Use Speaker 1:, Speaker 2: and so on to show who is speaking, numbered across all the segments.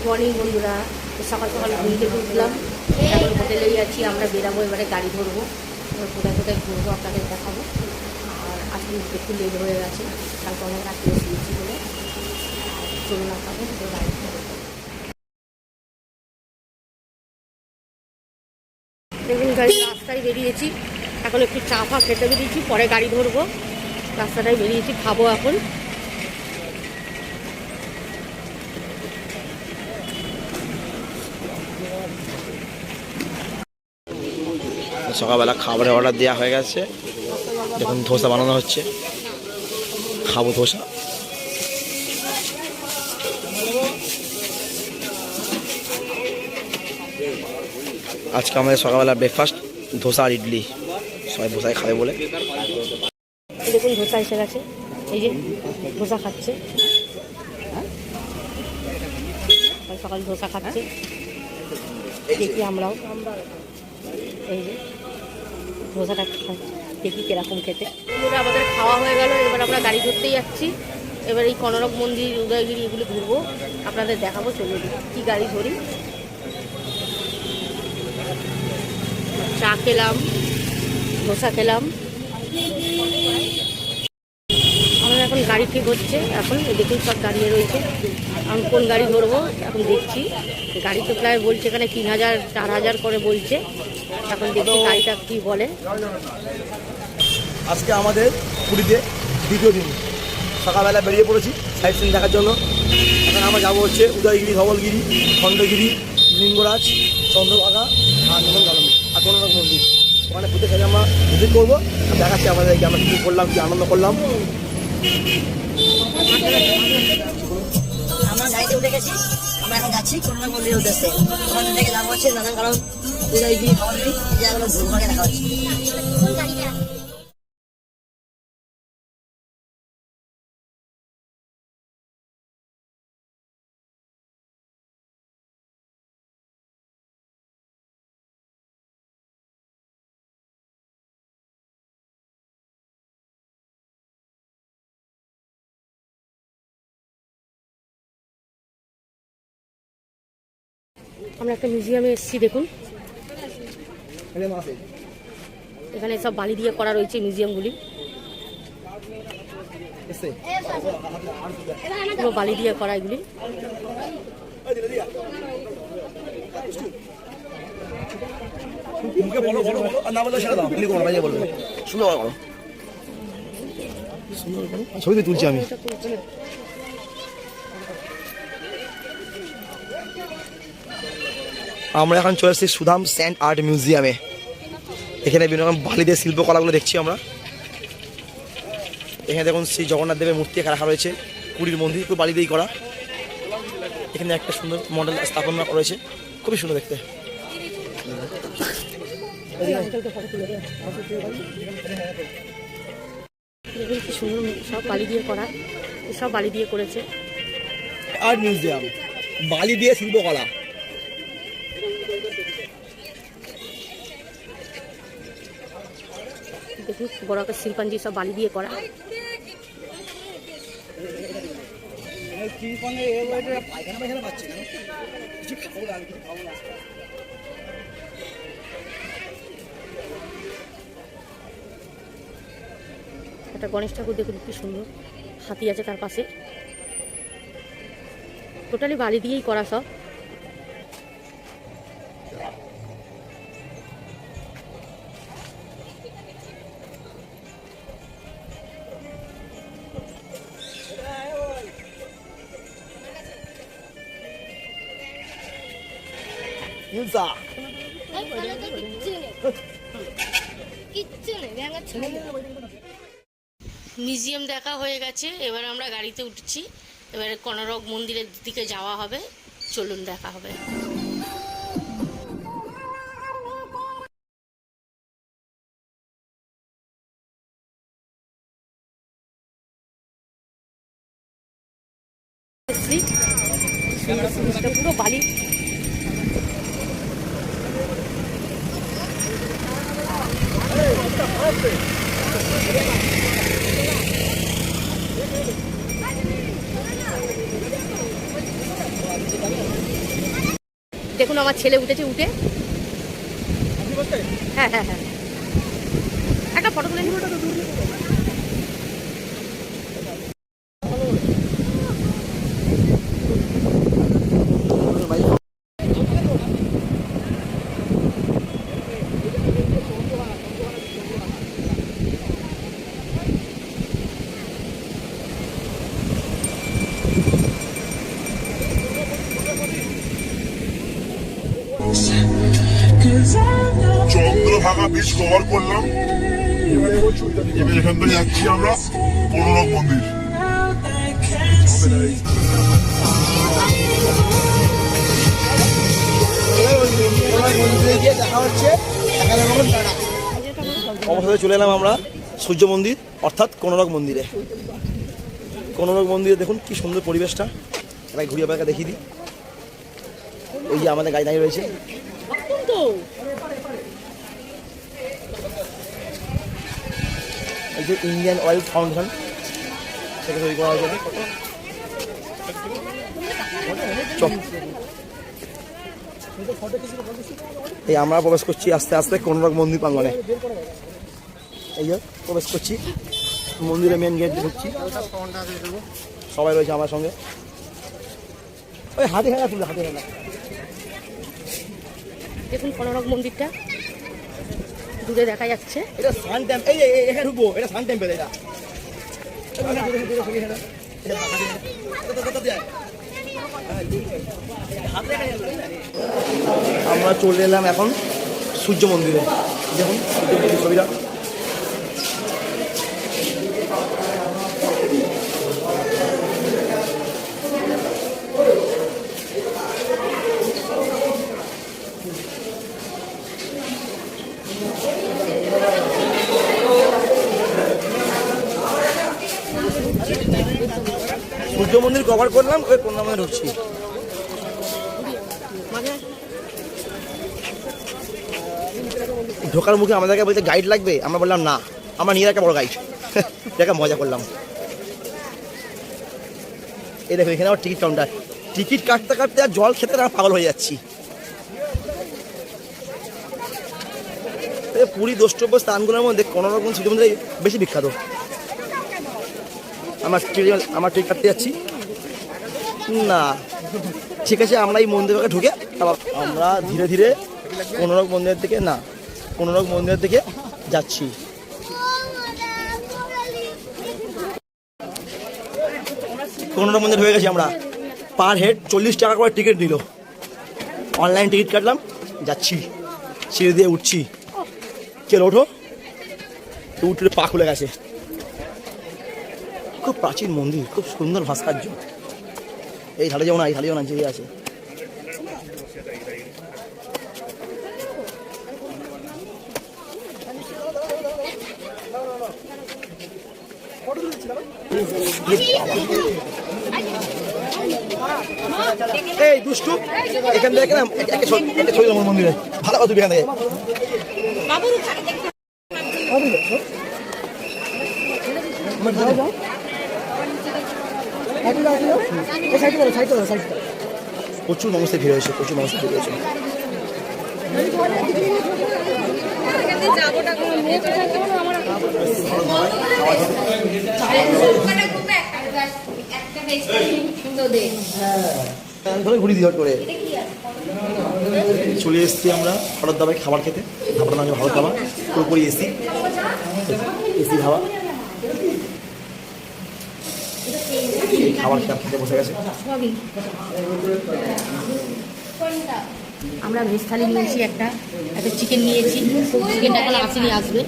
Speaker 1: Morning বন্ধুরা, সকাল সকাল ঘুম থেকে উঠলাম। এখন হোটেলেই আছি, আমরা বেরাবো, এবারে গাড়ি ধরবো, কোথায় কোথায় ঘুরবো আপনাদের দেখাবো। আর আজকে একটু লেট হয়ে গেছে, কালকে অনেক রাত্রে শুয়েছি বলে। চলুন আপনাদের গাড়ি ধরবো। দেখুন গাড়ি রাস্তায় বেরিয়েছি, এখন একটু চা ফা খেতে বেরিয়েছি, পরে গাড়ি ধরবো। রাস্তাটায় বেরিয়েছি, খাবো এখন।
Speaker 2: সকালবেলা খাবারের অর্ডার দেওয়া হয়ে গেছে। দেখুন ধোসা বানানো হচ্ছে, খাবো ধোসা। আজকে আমাদের সকালবেলা ব্রেকফাস্ট ধোসা আর ইডলি, সবাই ধোসায় খাবে বলে।
Speaker 1: দেখুন ধোসা এসে গেছে, এই যে ধোসা খাচ্ছে, সকাল ধোসা খাচ্ছে, দেখি আমরাও। এই যে ধোসাটা দেখি কিরকম খেতে। আমাদের খাওয়া হয়ে গেল, এবার আমরা গাড়ি ধরতেই যাচ্ছি। এবার এই কনরক মন্দির, উদয়গিরি এগুলো ঘুরবো, আপনাদের দেখাবো। চলুন কি গাড়ি ধরি। চা খেলাম, ধোসা খেলাম, আমরা এখন গাড়ি ঠিক হচ্ছে। এখন দেখুন সব দাঁড়িয়ে রয়েছে, এখন কোন গাড়ি ধরবো এখন দেখছি। গাড়ি তো প্রায় বলছে এখানে 3000 4000 করে বলছে, এখন দেখি গাড়িটা কি বলে।
Speaker 2: আজকে আমাদের পুরীতে দ্বিতীয় দিন, সকালবেলা বেরিয়ে পড়েছি সাইট সিন দেখার জন্য। এখন আমরা যাবো হচ্ছে উদয়গিরি, ধবলগিরি, খণ্ডগিরি, লিঙ্গরাজ, চন্দ্রভাগা আর নন্দনকানন আর কনরক মন্দির। ওখানে প্রত্যেক সাথে আমরা ভিজিট করবো, দেখাচ্ছি আমাদেরকে আমরা কী করলাম, কী আনন্দ করলাম।
Speaker 3: আমরা গাড়িতে উঠে গেছি, আমরা এখন যাচ্ছি কনরক মন্দিরের উদ্দেশ্যে। ওখান থেকে যাবো হচ্ছে নন্দনকানন, উদয়গিরি, ধবলগিরি, এই জায়গাগুলো ঘুরবো, দেখা হচ্ছে।
Speaker 1: আমরা একটা মিউজিয়ামে এসেছি, দেখুন এখানে সব বালি দিয়ে করা রয়েছে মিউজিয়ামগুলি, পুরো বালি দিয়ে করা এগুলি।
Speaker 2: ছবি তুলছি আমি। আমরা এখন চলে এসেছি সুধাম স্যান্ড আর্ট মিউজিয়ামে। এখানে বিভিন্ন রকম বালিদের শিল্পকলাগুলো দেখছি আমরা। এখানে দেখুন শ্রী জগন্নাথ দেবের মূর্তি এখানে রাখা রয়েছে, পুরীর মন্দির পুরো বালি দিয়েই করা। এখানে একটা সুন্দর মডেল স্থাপন রয়েছে, খুবই সুন্দর দেখতে।
Speaker 1: কি সুন্দর, সব বালি দিয়ে করা, সব বালি দিয়ে করেছে।
Speaker 2: আর্ট মিউজিয়াম, বালি দিয়ে শিল্পকলা।
Speaker 1: দেখুন বড় একটা শিল্পাঞ্জি, সব বালি দিয়ে করা। একটা গণেশ ঠাকুর দেখুন কি সুন্দর, হাতি আছে তার পাশে, টোটালি বালি দিয়েই করা সব। মিউজিয়াম দেখা হয়ে গেছে, এবার আমরা গাড়িতে উঠছি, এবারে কনরক মন্দিরের দিকে যাওয়া হবে। চলুন দেখা হবে। পুরো বালি, দেখুন আমার ছেলে উঠেছে, উঠে হ্যাঁ হ্যাঁ হ্যাঁ একটা ফটো তুলে নিন।
Speaker 4: চন্দ্রভাগা বীজ কভার করলাম। এবার এখান থেকে যাচ্ছি আমরা কোনরক মন্দির।
Speaker 2: অবশেষে চলে এলাম আমরা সূর্য মন্দির অর্থাৎ কোনরক মন্দিরে। কোনরক মন্দিরে দেখুন কি সুন্দর পরিবেশটা, এবার ঘুরিয়ে আপনাকে দেখিয়ে দিই। ওই যে আমাদের গাড়ি দাঁড়িয়ে রয়েছে, এই যে ইন্ডিয়ান অয়েল ফাউন্ডেশন থেকে তৈরি করা হয়েছে। এই আমরা প্রবেশ করছি আস্তে আস্তে কোনরক মন্দির প্রাঙ্গণে। এই যে প্রবেশ করছি মন্দিরের মেন গেট ঢুকছি, সবাই রয়েছে আমার সঙ্গে। ওই হাতে খেলা তুলে হাতে খেলা।
Speaker 1: দেখুন কোনরক মন্দিরটা দূরে দেখা যাচ্ছে।
Speaker 2: এটা সান টেম্পল, এই এখানে ঢুকবো, এটা সান টেম্পল। এটা আমরা চলে এলাম এখন সূর্য মন্দিরে। দেখুন সূর্য মন্দির ছবিটা। সূর্য মন্দির কভার করলাম, ওই কোন মন্দির ঢুকছি। ঢোকার মুখে আমাদেরকে বলছে গাইড লাগবে, আমরা বললাম না, আমরা নিয়ে একটা বড় গাইড। দেখা মজা করলাম। এই দেখো এখানে আবার টিকিট কাউন্টার, টিকিট কাটতে কাটতে আর জল খেতে আমরা পাগল হয়ে যাচ্ছি। পুরী দ্রষ্টব্য স্থানগুলোর মধ্যে কোনরক সূর্য মন্দির বেশি বিখ্যাত। আমার টিকিট কাটতে যাচ্ছি না, ঠিক আছে আমরা এই মন্দিরকে ঢুকে আমরা ধীরে ধীরে কোনরক মন্দিরের দিকে কোনরক মন্দিরের দিকে যাচ্ছি। কোনরক মন্দির হয়ে গেছি আমরা। পার হেড 40 টাকা করে টিকিট দিল। অনলাইন টিকিট কাটলাম, যাচ্ছি, সিঁড়ি দিয়ে উঠছি। চলো ওঠো, উঠে পা খুলে গেছে। খুব প্রাচীন মন্দির, খুব সুন্দর ভাস্কর্য। এই ঢালে যাও না, এই ঢালে যাও না, যে আছে। এই দুষ্টু, এখান থেকে ছবি মন্দিরে ভালো কথা। এখান থেকে প্রচুর মানুষের ভিড় হয়েছে, প্রচুর মানুষের ভিড় হয়েছে। ঘুরি দিয়ে করে চলে এসেছি আমরা হঠাৎ দাবায় খাবার খেতে। খাবার নামে ভারত দাবা, পুরোপুরি এসি হাওয়া। খাবার খেতে বসে গেছে।
Speaker 1: আমরা ভেজ থালি নিয়েছি, একটা চিকেন নিয়েছি। চিকেনটা এখন আসেনি, আসবে।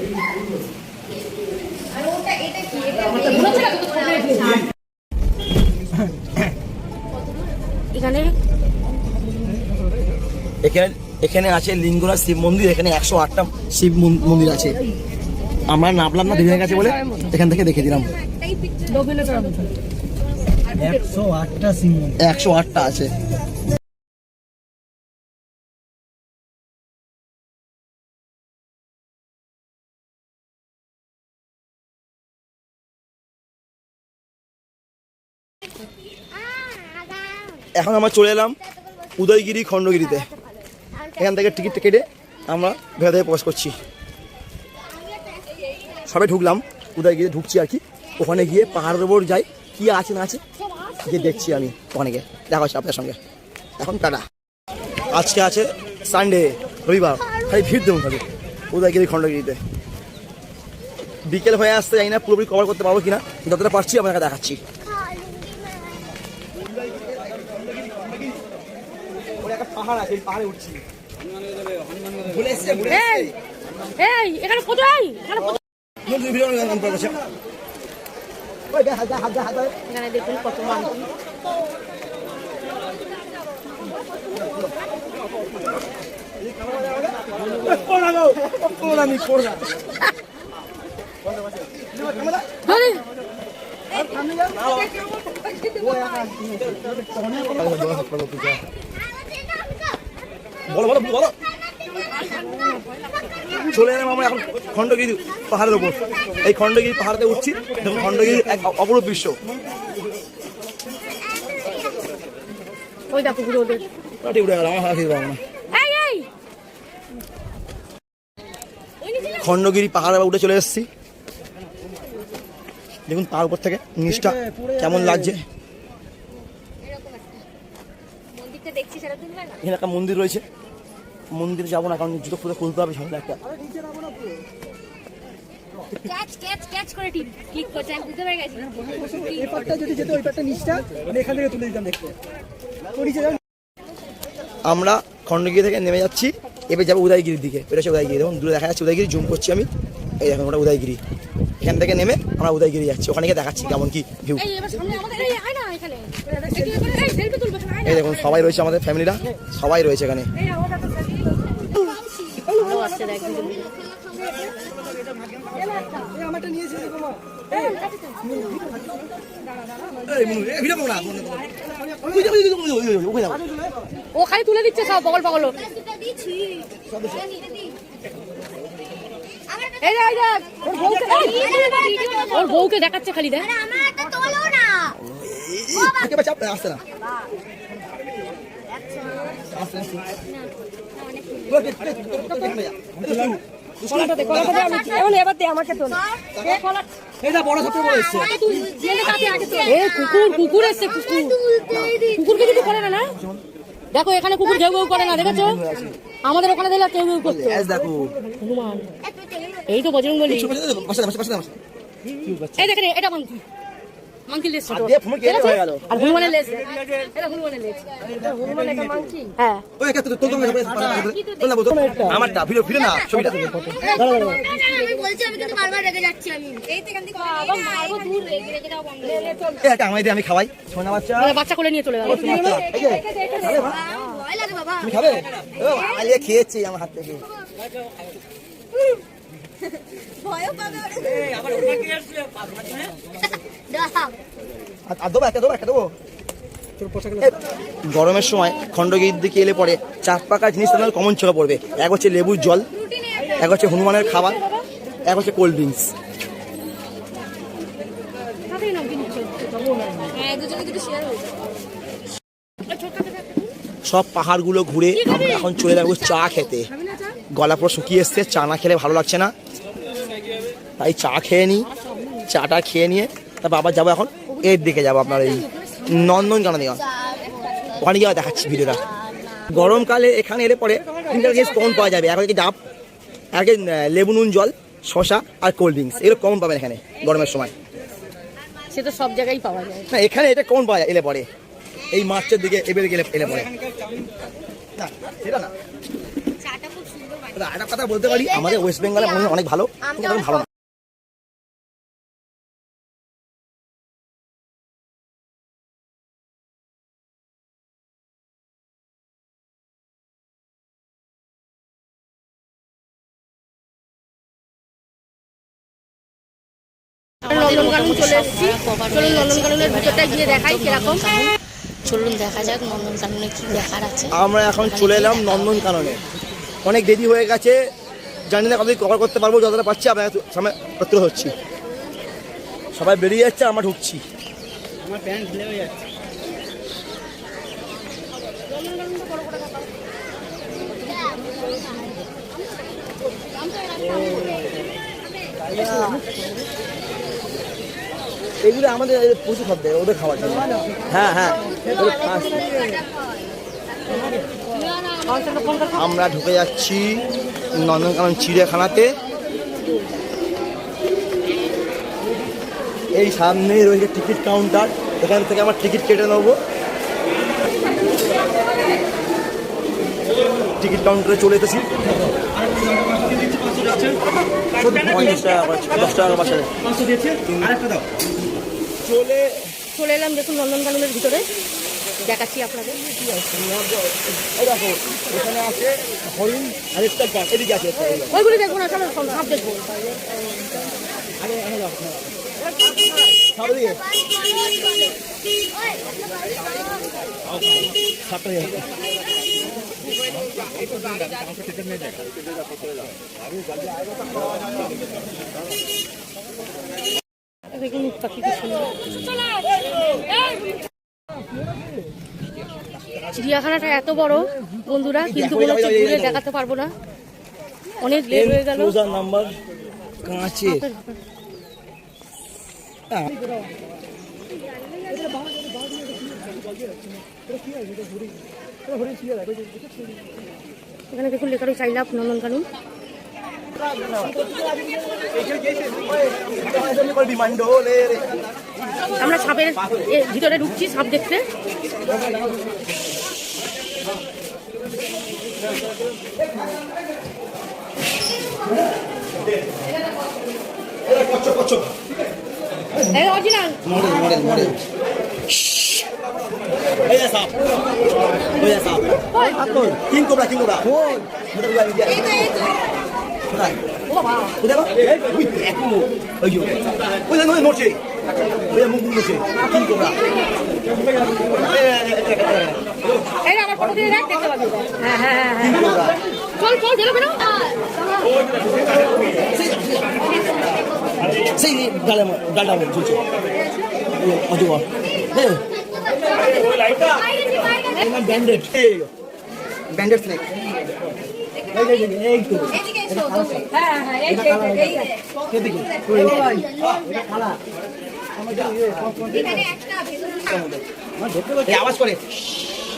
Speaker 2: এখানে আছে লিঙ্গরাজ শিব মন্দির। এখানে 108টা শিব মন্দির আছে। আমরা নামলাম না দিদির কাছে বলে এখান থেকে দেখে দিলাম। 108টা আছে। এখন আমরা চলে এলাম উদয়গিরি খণ্ডগিরিতে। এখান থেকে টিকিটটা কেটে আমরা ভেতরে প্রবেশ করছি। সবাই ঢুকলাম, উদয়গিরি ঢুকছি আর কি। ওখানে গিয়ে পাহাড়ের ওপর যাই, কি আছে না আছে গিয়ে দেখছি আমি। ওখানে গিয়ে দেখা হচ্ছে আপনার সঙ্গে। এখন টাটা। আজকে আছে সানডে, রবিবার, খালি ভিড় দেবো খালি উদয়গিরি খণ্ডগিরিতে। বিকেল হয়ে আসতে জানি না পুরোপুরি কভার করতে পারবো কিনা, যতটা পারছি আপনাকে দেখাচ্ছি। পাহাড় আছে, পাহাড়ে উঠছি।
Speaker 1: এখানে কোথায়? এখানে দেখুন কত মানুষ।
Speaker 2: চলে এলাম আমরা এখন খণ্ডগিরি পাহাড়ের উপর। এই খণ্ডগিরি পাহাড়ে উঠছি, দেখুন খণ্ডগিরি এক অপরূপ দৃশ্য।
Speaker 1: ওই দেখো পুরো ওদের
Speaker 2: উঠে গেল, আমার হাত দিতে পারবো না। খণ্ডগিরি পাহাড়ে উঠে চলে এসেছি। দেখুন পাহাড় উপর থেকে নিচটা কেমন লাগছে। এখানে একটা মন্দির রয়েছে, মন্দিরে যাবো না কারণ জুতো ফুটো খুলতে হবে সঙ্গে একটা। আমরা খণ্ডগিরি থেকে নেমে যাচ্ছি, এবার যাবো উদয়গিরির দিকে। এটা হচ্ছে উদয়গিরি, দেখুন দূরে দেখা যাচ্ছে উদয়গিরি, জুম করছি আমি। এই দেখুন ওটা উদয়গিরি। এখান থেকে নেমে আমরা উদয়গিরি যাচ্ছি, ওখানে গিয়ে দেখাচ্ছি কেমন কি ভিউ। এই দেখুন সবাই রয়েছে, আমাদের ফ্যামিলিরা সবাই রয়েছে এখানে।
Speaker 1: ও খালি তুলে দিচ্ছে সব পাগল পাগল। ওর বউকে দেখাচ্ছে খালি। দেখ
Speaker 2: আসতে না
Speaker 1: কুকুর এসছে, কুকুরকে কিছু করে না। দেখো এখানে কুকুর ঘেউ ঘেউ করে না, দেখেছো? আমাদের ওখানে দিলে কেউ কেউ করতো। হনুমান, এই তো বজরংবলী। এই দেখেন এটা মাংকি, মাংকির লেজ ছোট। আর হনুমানের লেজ, এটা হনুমানের লেজ। হনুমান একটা মাংকি। হ্যাঁ
Speaker 2: আমারটা ভিডিও ফিরে না ছবিটা।
Speaker 3: আমি বলছি আমি কিন্তু বারবার রেগে যাচ্ছি। আমি এই থেকে মারবো, দূর রেগে যাও বন্ধ।
Speaker 2: এটা আমায় দিয়ে আমি খাওয়াই। সোনা বাচ্চা
Speaker 1: বাচ্চা কোলে নিয়ে চলে গেল।
Speaker 3: ভয় লাগে বাবা।
Speaker 2: তুমি খাবে? আলিয়া খেয়েছি আমার হাত থেকে।
Speaker 3: ভয়ও পাবে
Speaker 2: দেবো। গরমের সময় খণ্ডগিরির দিকে এলে পরে 4 প্রকার জিনিস আপনার কমন চোখে পড়বে। এক হচ্ছে লেবুর জল, এক হচ্ছে হনুমানের খাবার, এক হচ্ছে কোল্ড ড্রিঙ্কস। সব পাহাড়গুলো ঘুরে আমরা এখন চলে যাবো চা খেতে। গলা পুরো শুকিয়ে এসছে, চা না খেলে ভালো লাগছে না, তাই চা খেয়ে নিই। চাটা খেয়ে নিয়ে তারপর আবার যাবো এখন এর দিকে যাবো, আপনার এই নন্দনকানন দিকে। ওখানে গিয়ে দেখাচ্ছি ভিডিওটা। গরমকালে এখানে এলে পরে 3টা জিনিস কমন পাওয়া যাবে। এক হচ্ছে ডাব, এক লেবু নুন জল, শশা আর কোল্ড ড্রিঙ্কস। এগুলো কমন পাবেন এখানে গরমের সময়।
Speaker 1: সে তো সব জায়গায় পাওয়া যায়
Speaker 2: না, এখানে এটা কমন পাওয়া যায় এলে পরে, এই মার্চের দিকে এবারে গেলে এলে পরে। না সেটা না, একটা কথা বলতে পারি, আমাদের ওয়েস্ট বেঙ্গলের মনে অনেক ভালো, ভালো না।
Speaker 1: নন্দনকানন চলে এসেছি, চলুন নন্দনকাননের ভিতরটা গিয়ে দেখাই কিরকম।
Speaker 5: চলুন দেখা যাক নন্দনকাননে কি দেখার আছে।
Speaker 2: আমরা এখন চলে এলাম নন্দনকাননে। অনেক দেরি হয়ে গেছে, জানি না কতদিন কভার করতে পারবো, যতটা পারছি আপনার সামনে করতে হচ্ছি। সবাই বেরিয়ে যাচ্ছে, আমরা ঢুকছি। আমার প্যান্ট ঢিলে হয়ে যাচ্ছে। এগুলো আমাদের পশু খাদ্য ওদের খাওয়ার জন্য। হ্যাঁ হ্যাঁ, আমরা ঢুকে যাচ্ছি নন্দনকানন চিড়িয়াখানাতে। এই সামনেই রয়েছে টিকিট কাউন্টার, এখান থেকে আমার টিকিট কেটে নেবো। টিকিট কাউন্টারে চলে এসেছি। 50 টাকা, 10 টাকা বাসায়
Speaker 1: চলে এলাম দেখুন নন্দনকাননের ভিতরে, দেখাচ্ছি আপনাদের।
Speaker 2: দেখো এখানে আছে হরিণ, আরেকটা গাছ এদিকে আছে,
Speaker 1: ওইগুলি দেখবো না, চলো সাপ দেখবো। দেখুন পাখি কি সুন্দর। চিড়িয়াখানাটা এত বড় বন্ধুরা, কিন্তু মনে হচ্ছে ঘুরে দেখাতে পারবো না, অনেক লেট হয়ে গেল।
Speaker 2: নাম্বার কাঁচের
Speaker 1: এখানে দেখুন লেখা রয়েছে আই লাভ নন্দনকানন। আমরা সাপের ভিতরে ঢুকছি সাপ দেখতে। Original
Speaker 2: king cobra, king cobra নড়ছে, মুখ নড়ছে, কিং কোবরা।
Speaker 1: আমার ফটো দিয়ে দেখ, দেখতে পাবি। হ্যাঁ হ্যাঁ হ্যাঁ, চল চল বেরো বেরো।
Speaker 2: সেই ডালটা ঝুলছে অজগর। Branded, branded snake. আওয়াজ করে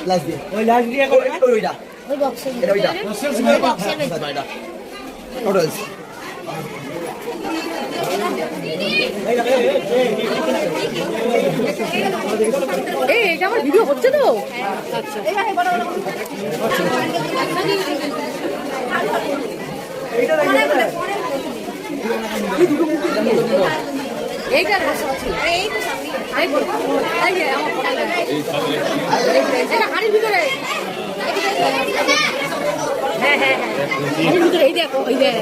Speaker 2: লাস্ট দিয়ে, ওই লাস্ট দিয়ে ওইটা
Speaker 5: ওই বক্সে
Speaker 2: এটা ওইটা নুডলস।
Speaker 1: এটা আমার ভিডিও হচ্ছে তো। আচ্ছা এইটা হাড়ির ভিতরে। হ্যাঁ হ্যাঁ হ্যাঁ, হাড়ির ভিতরে। এই দেখো, এই দেখ,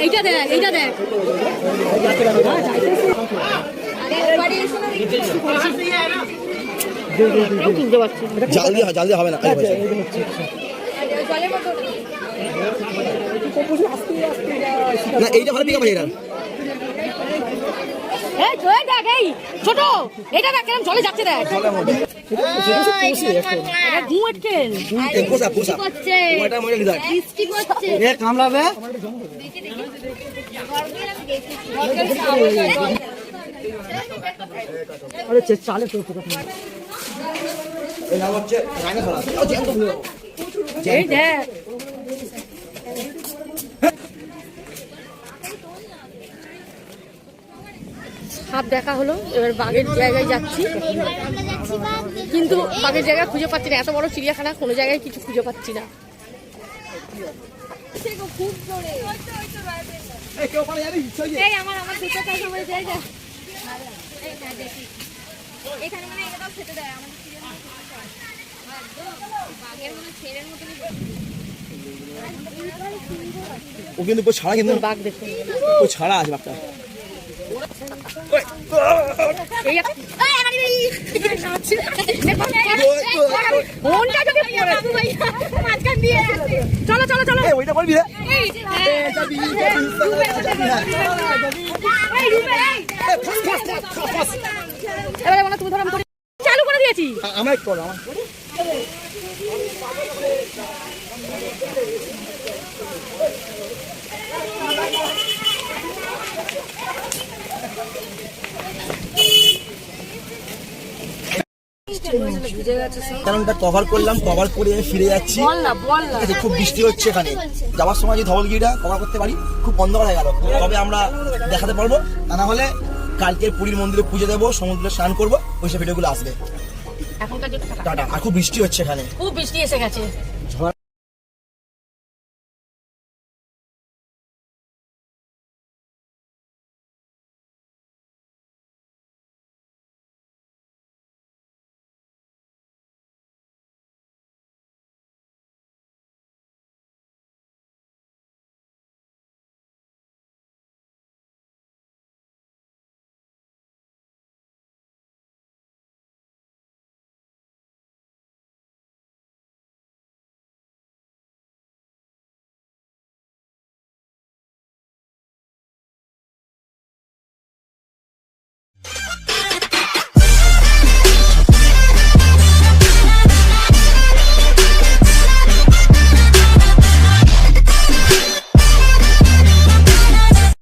Speaker 1: এইটা দেখ, এইটা দেখ। তুলতে পারছি
Speaker 2: জাল দিয়ে হবে না। না এইটা ভালো পিক আপ এটা।
Speaker 1: এই দেখ, এই ছোট এটা দেখ কেমন জলে যাচ্ছে, দেখ
Speaker 2: কামড়াবে। চালে নাম হচ্ছে
Speaker 1: এই দেখ। সাপ দেখা হলো, এবার বাঘের জায়গায় যাচ্ছি, কিন্তু বাঘের জায়গা খুঁজে পাচ্ছি না। এত বড় চিড়িয়াখানা, কোনো জায়গায় কিছু খুঁজে পাচ্ছি না।
Speaker 2: ও কিন্তু ছাড়া, কিন্তু
Speaker 1: বাঘ দেখুন,
Speaker 2: ও ছাড়া আছে বাঘটা।
Speaker 1: চলো চলো চলো,
Speaker 2: ওইটা বলবি রে।
Speaker 1: এবারে বলো তুমি, ধরো আমি চালু করে দিয়েছি।
Speaker 2: আমার করো, আমার কারণটা কভার করলাম, কভার করে আমি ফিরে যাচ্ছি। ঠিক আছে, খুব বৃষ্টি হচ্ছে এখানে, যাওয়ার সময় যে ধবলগিরিটা কভার করতে পারি, খুব অন্ধকার হয়ে গেল, তবে আমরা দেখাতে পারবো। তা না হলে কালকে পুরীর মন্দিরে পুজো দেবো, সমুদ্রে স্নান করবো, ওইসব ভিডিওগুলো আসবে।
Speaker 1: এখনকার জন্য
Speaker 2: টাটা। আর খুব বৃষ্টি হচ্ছে এখানে।
Speaker 1: খুব বৃষ্টি এসে গেছে।